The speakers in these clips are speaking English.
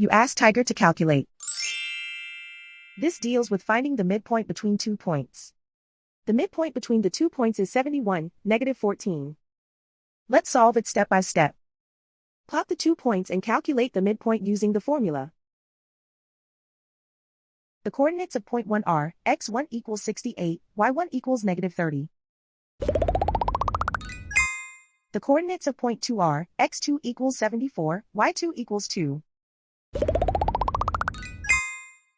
You ask Tiger to calculate. This deals with finding the midpoint between 2 points. The midpoint between the 2 points is 71, -14. Let's solve it step by step. Plot the 2 points and calculate the midpoint using the formula. The coordinates of point 1 are, x1 equals 68, y1 equals -30. The coordinates of point 2 are, x2 equals 74, y2 equals 2.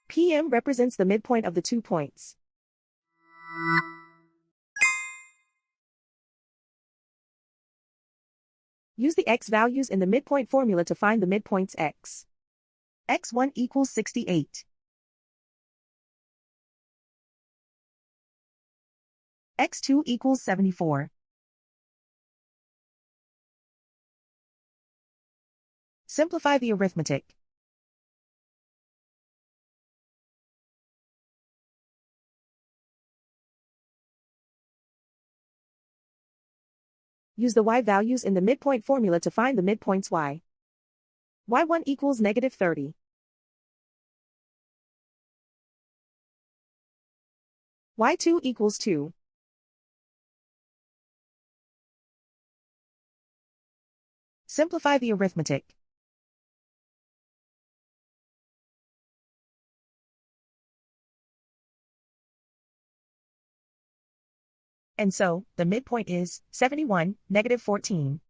PM represents the midpoint of the 2 points. Use the x values in the midpoint formula to find the midpoints x. x1 equals 68. x2 equals 74. Simplify the arithmetic. Use the y values in the midpoint formula to find the midpoints y. y1 equals -30. y2 equals 2. Simplify the arithmetic. And so, the midpoint is 71, -14.